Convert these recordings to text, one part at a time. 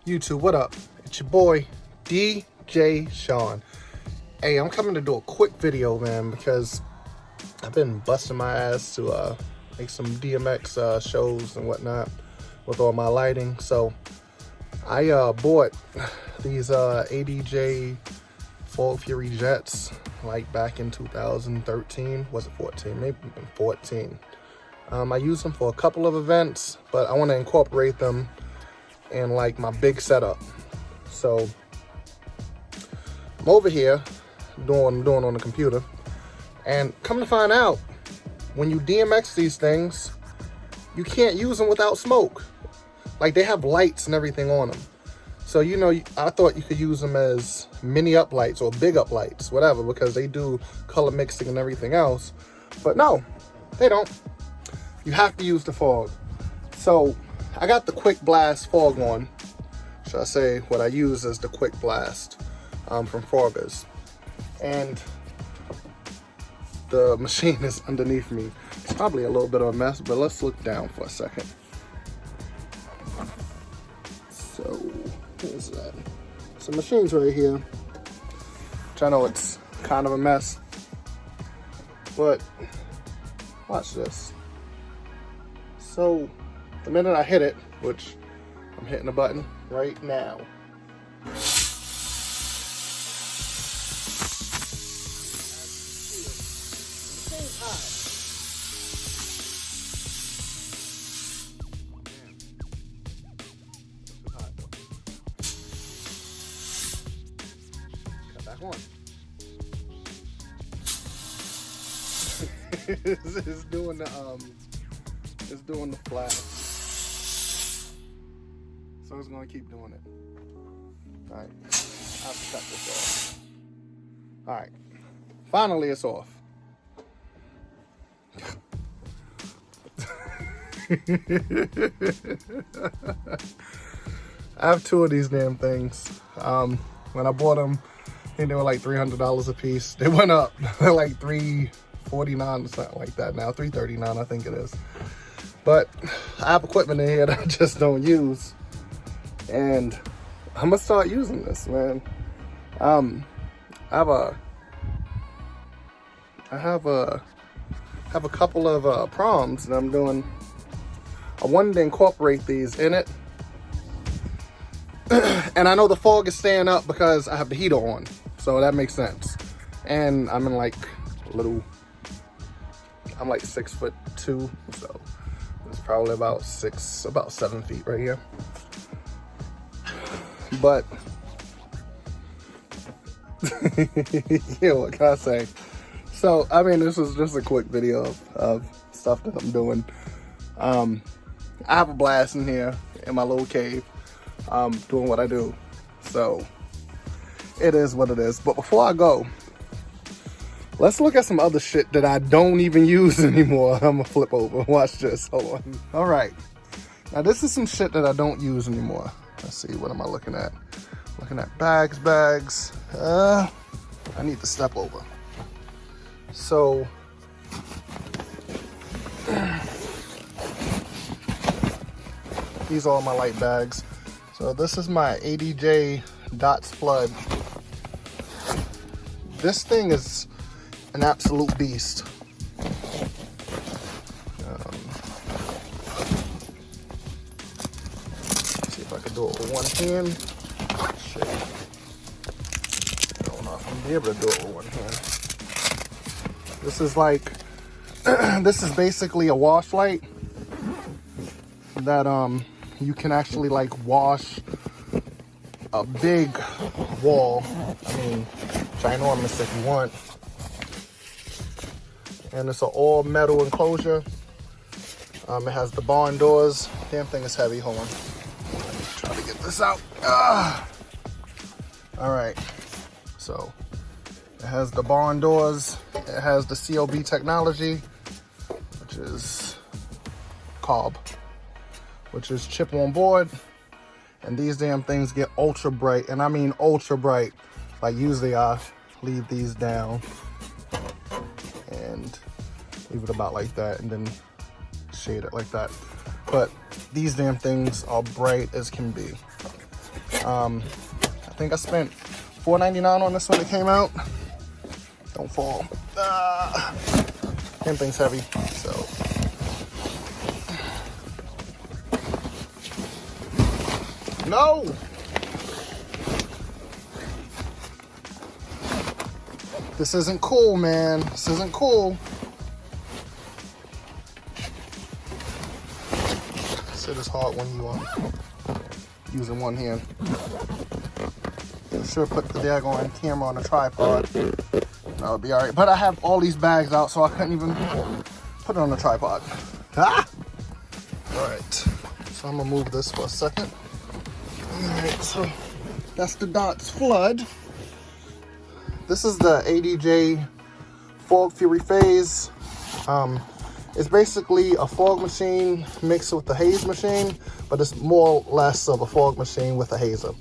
YouTube, what up? It's your boy, DJ Sean. Hey, I'm coming to do a quick video, man, because I've been busting my ass to make some DMX shows and whatnot with all my lighting. So I bought these ADJ Fog Fury Jets like back in 2013. Was it 14? Maybe 14. I used them for a couple of events, but I want to incorporate them in like my big setup. So I'm over here doing what I'm doing on the computer, and come to find out, when you DMX these things, you can't use them without smoke. Like, they have lights and everything on them. So, you know, I thought you could use them as mini up lights or big up lights, whatever, because they do color mixing and everything else. But no, they don't. You have to use the fog. So I got the Quick Blast fog on. Should I say what I use is the Quick Blast from Foggers. And the machine is underneath me. It's probably a little bit of a mess, but let's look down for a second. So, where's that? So, machine's right here, which I know it's kind of a mess, but watch this. So, the minute I hit it, which I'm hitting the button right now, back on. It's doing the flash. So it's gonna keep doing it. Alright. I have to cut this off. Alright. Finally it's off. I have two of these damn things. When I bought them, I think they were like $300 a piece. They went up. They're like $349 or something like that now. $339, I think it is. But I have equipment in here that I just don't use, and I'm gonna start using this, man. I have a couple of proms that I'm doing. I wanted to incorporate these in it. And I know the fog is staying up because I have the heater on, so that makes sense. And I'm in like I'm like 6'2", so it's probably about 7 feet right here. But yeah, what can I say? So I mean, this was just a quick video of stuff that I'm doing. I have a blast in here in my little cave. Doing what I do, so it is what it is. But before I go, let's look at some other shit that I don't even use anymore. I'm gonna flip over. Watch this. Hold on. All right, now this is some shit that I don't use anymore. Let's see, what am I looking at? Looking at bags. I need to step over. So these are all my light bags. So this is my ADJ Dots Flood. This thing is an absolute beast. See if I can do it with one hand. Shit. I don't know if I'm gonna be able to do it with one hand. This is like, this is basically a wash light that you can actually like wash a big wall. I mean, ginormous if you want. And it's an all metal enclosure. It has the barn doors. Damn thing is heavy. Hold on. Let me try to get this out. All right. So it has the barn doors. It has the COB technology, which is COB, which is chip on board. And these damn things get ultra bright, and I mean ultra bright. Like, usually I leave these down and leave it about like that and then shade it like that. But these damn things are bright as can be. I think I spent $4.99 on this when it came out. Don't fall. Damn thing's heavy, so. No! This isn't cool, man. This isn't cool. Shit is hard when you are using one hand. I should put the daggone camera on the tripod. That would be alright. But I have all these bags out, so I couldn't even put it on the tripod. Ah! Alright. So I'm gonna move this for a second. Alright, so that's the Dots Flood. This is the ADJ Fog Fury Phase. It's basically a fog machine mixed with the haze machine, but it's more or less of a fog machine with a hazer.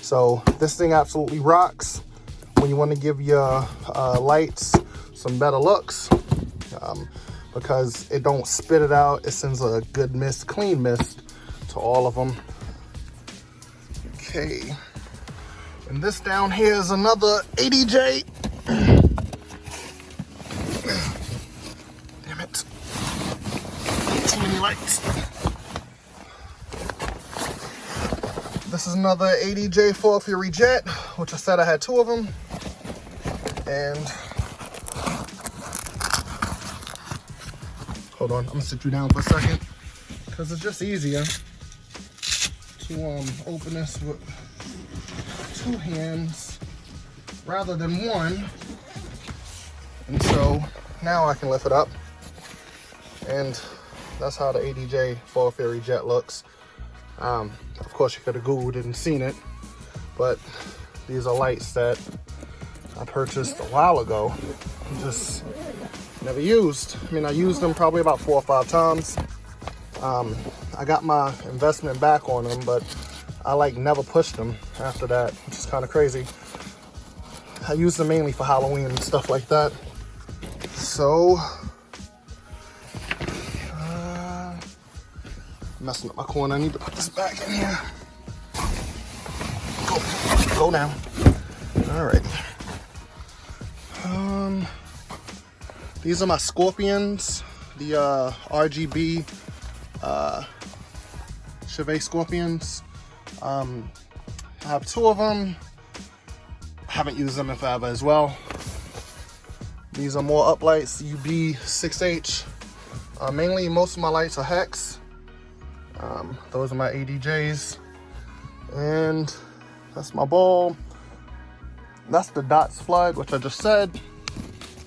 So this thing absolutely rocks when you want to give your lights some better looks, because it don't spit it out. It sends a good mist, clean mist to all of them. Okay, and this down here is another ADJ. Damn it. Too many lights. This is another ADJ Fog Fury Jet, which I said I had 2 of them. And hold on, I'm gonna sit you down for a second, because it's just easier to open this with 2 hands rather than 1. And so now I can lift it up, and that's how the ADJ Fog Fury Jet looks. Of course, you could have Googled it and seen it, but these are lights that I purchased a while ago and just never used. I mean, I used them probably about 4 or 5 times. I got my investment back on them, but I like never pushed them after that, which is kind of crazy. I use them mainly for Halloween and stuff like that. So, messing up my corner. I need to put this back in here. Go now. Alright. These are my Scorpions, the RGB Chauvet Scorpions. I have 2 of them. Haven't used them in forever as well. These are more uplights, UB6H. Mainly, most of my lights are Hex. Those are my ADJs. And that's my ball. That's the Dots Flood, which I just said.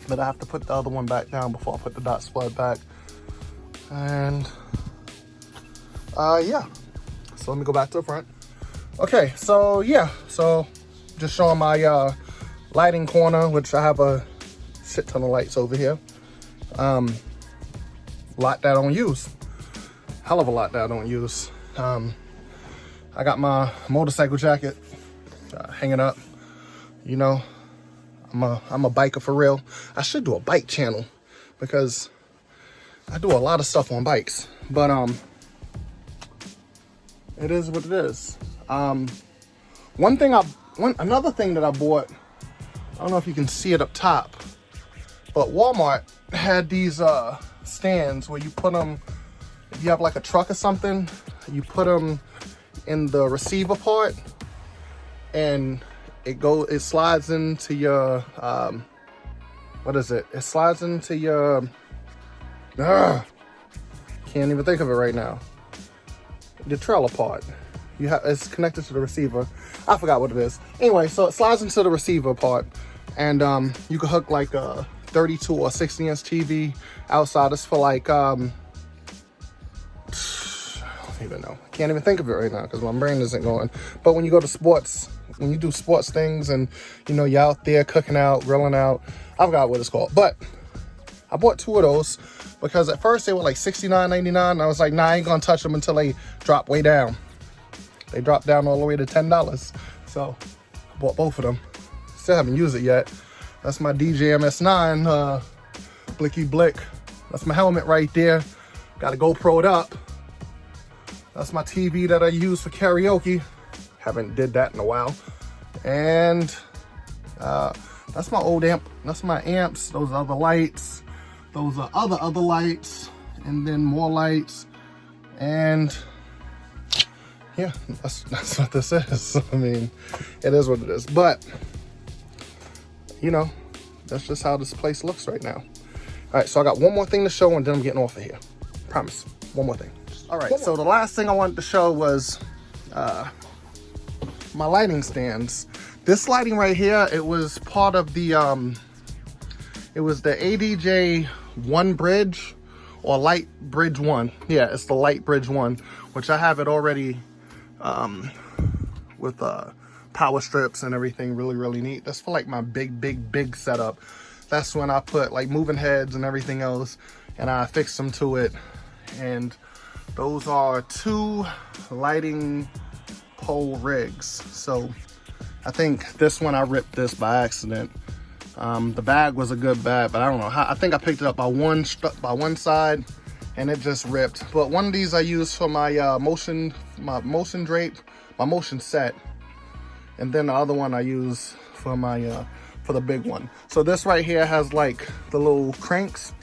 But I have to put the other one back down before I put the Dots Flood back. And yeah. So let me go back to the front. Okay, so yeah. So just showing my lighting corner, which I have a shit ton of lights over here. Lot that I don't use. Hell of a lot that I don't use. I got my motorcycle jacket hanging up. You know, I'm a biker for real. I should do a bike channel because I do a lot of stuff on bikes. But it is what it is. Another thing that I bought, I don't know if you can see it up top, but Walmart had these stands where you put them, if you have like a truck or something, you put them in the receiver part, and it slides into your what is it? It slides into your can't even think of it right now. The trailer part. It's connected to the receiver. I forgot what it is. Anyway, so it slides into the receiver part, and you can hook like a 32 or 60-inch TV outside. It's for like I don't even know. I can't even think of it right now because my brain isn't going. But when you go to sports, when you do sports things, and you know you're out there cooking out, grilling out, I forgot what it's called. But I bought 2 of those because at first they were like $69.99, and I was like, nah, I ain't gonna touch them until they drop way down. They dropped down all the way to $10. So I bought both of them. Still haven't used it yet. That's my DJ MS9 Blicky Blick. That's my helmet right there. Got a GoPro'd up. That's my TV that I use for karaoke. Haven't did that in a while. And that's my old amp. That's my amps. Those are other lights. Those are other lights. And then more lights. And yeah, that's what this is. I mean, it is what it is. But, you know, that's just how this place looks right now. All right, so I got one more thing to show and then I'm getting off of here. Promise. One more thing. All right, so the last thing I wanted to show was my lighting stands. This lighting right here, it was part of the, it was the ADJ 1 bridge, or Light Bridge 1. Yeah, it's the Light Bridge 1, which I have it already with power strips and everything. Really neat. That's for like my big setup. That's when I put like moving heads and everything else, and I fixed them to it. And those are 2 lighting pole rigs. So I think this one I ripped this by accident. The bag was a good bag, but I don't know how. I think I picked it up by one side and it just ripped. But one of these I use for my motion drape, my motion set, and then the other one I use for my for the big one. So this right here has like the little cranks,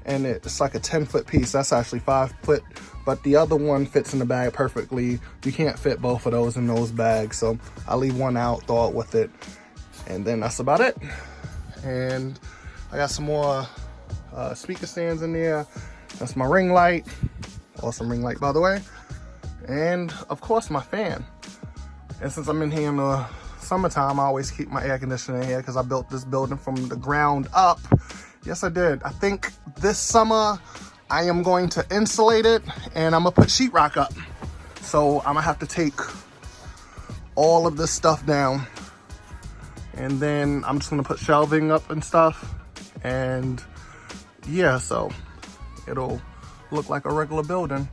and it's like a 10-foot piece. That's actually 5 foot, but the other one fits in the bag perfectly. You can't fit both of those in those bags, so I leave one out, throw it with it, and then that's about it. And I got some more speaker stands in there. That's my ring light. Awesome ring light, by the way. And of course my fan. And since I'm in here in the summertime, I always keep my air conditioner in here because I built this building from the ground up. Yes, I did. I think this summer I am going to insulate it and I'm gonna put sheetrock up. So I'm gonna have to take all of this stuff down. And then I'm just gonna put shelving up and stuff. And yeah, so it'll look like a regular building.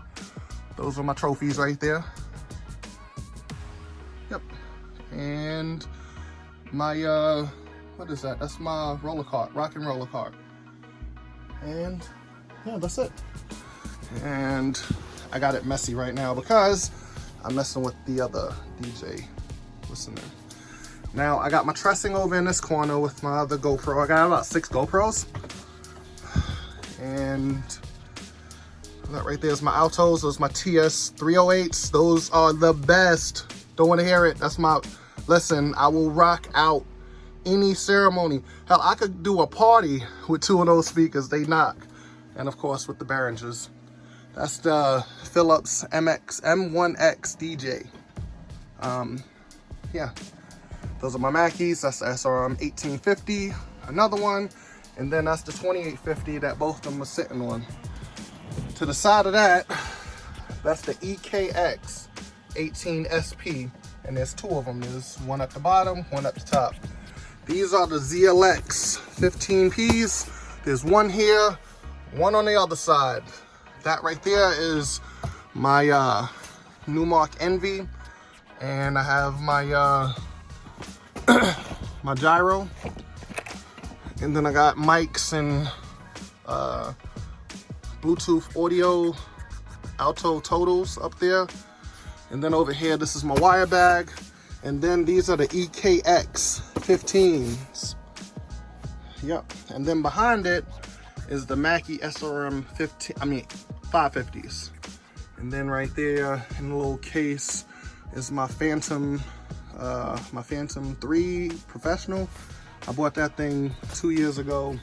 Those are my trophies right there. Yep. And my, what is that? That's my roller cart, rock and roller cart. And yeah, that's it. And I got it messy right now because I'm messing with the other DJ listener. Now I got my trussing over in this corner with my other GoPro. I got about 6 GoPros. And that right there is my Altos. Those are my TS308s. Those are the best. Don't want to hear it. That's my, listen, I will rock out any ceremony. Hell, I could do a party with 2 of those speakers. They knock. And of course with the Behringers. That's the Philips M1X DJ. Yeah. Those are my Mackeys. That's the SRM 1850, another one, and then that's the 2850 that both of them are sitting on. To the side of that, that's the EKX 18SP, and there's 2 of them. There's one at the bottom, one at the top. These are the ZLX 15Ps. There's one here, one on the other side. That right there is my Numark Envy, and I have my my gyro, and then I got mics and Bluetooth audio Alto totals up there, and then over here this is my wire bag, and then these are the EKX 15s. Yep. And then behind it is the Mackie SRM 550s, and then right there in the little case is my Phantom 3 Professional. I bought that thing 2 years ago,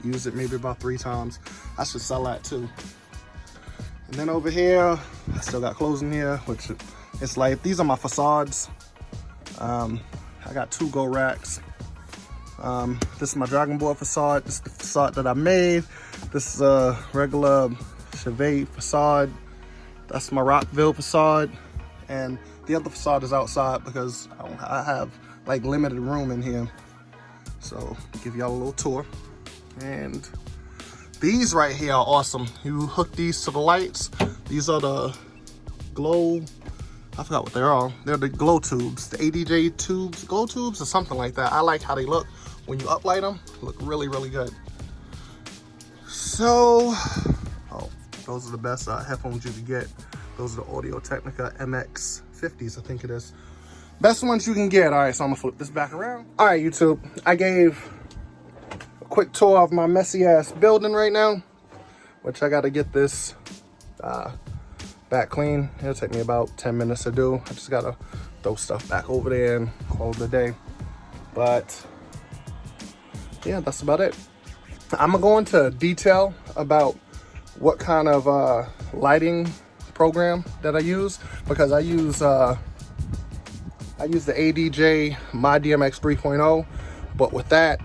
used it maybe about 3 times. I should sell that too. And then over here, I still got clothes in here, which it's like, these are my facades. I got 2 Go racks. This is my Dragon Ball facade. This is the facade that I made. This is a regular Chevette facade. That's my Rockville facade. And the other facade is outside because I have like limited room in here. So I'll give y'all a little tour. And these right here are awesome. You hook these to the lights. These are the glow, I forgot what they are. They're the glow tubes, the ADJ tubes, glow tubes or something like that. I like how they look when you uplight them. Look really good. So, oh, those are the best headphones you can get. Those are the Audio Technica MX50s, I think it is. Best ones you can get. All right, so I'm gonna flip this back around. All right, YouTube, I gave a quick tour of my messy ass building right now, which I gotta get this back clean. It'll take me about 10 minutes to do. I just gotta throw stuff back over there and call it a day. But yeah, that's about it. I'm gonna go into detail about what kind of lighting program that I use, because I use the ADJ My DMX 3.0, but with that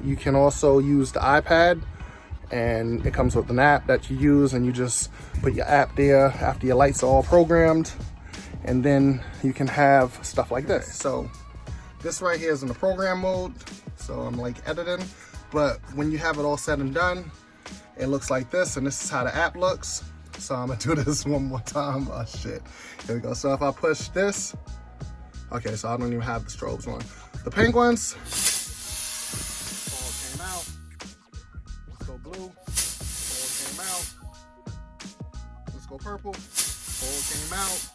you can also use the iPad, and it comes with an app that you use, and you just put your app there after your lights are all programmed, and then you can have stuff like this. So this right here is in the program mode, so I'm like editing, but when you have it all said and done, it looks like this, and this is how the app looks. So I'm gonna do this one more time. Oh shit, here we go. So if I push this, okay, so I don't even have the strobes on. The penguins all came out. Let's go blue, all came out. Let's go purple, all came out.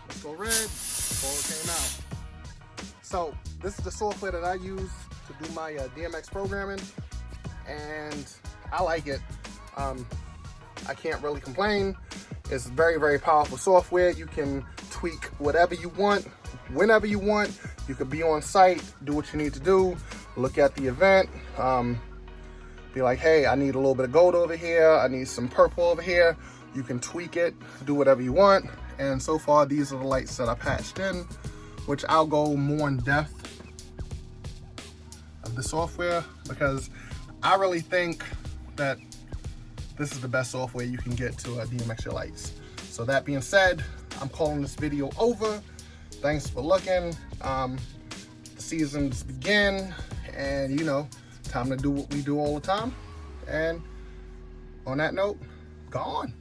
Let's go red, all came out. So this is the software that I use to do my DMX programming, and I like it. I can't really complain. It's very, very powerful software. You can tweak whatever you want, whenever you want. You could be on site, do what you need to do, look at the event, be like, hey, I need a little bit of gold over here, I need some purple over here. You can tweak it, do whatever you want. And so far, these are the lights that I patched in, which I'll go more in depth of the software, because I really think that this is the best software you can get to DMX your lights. So that being said, I'm calling this video over. Thanks for looking. The seasons begin, and you know, time to do what we do all the time. And on that note, gone.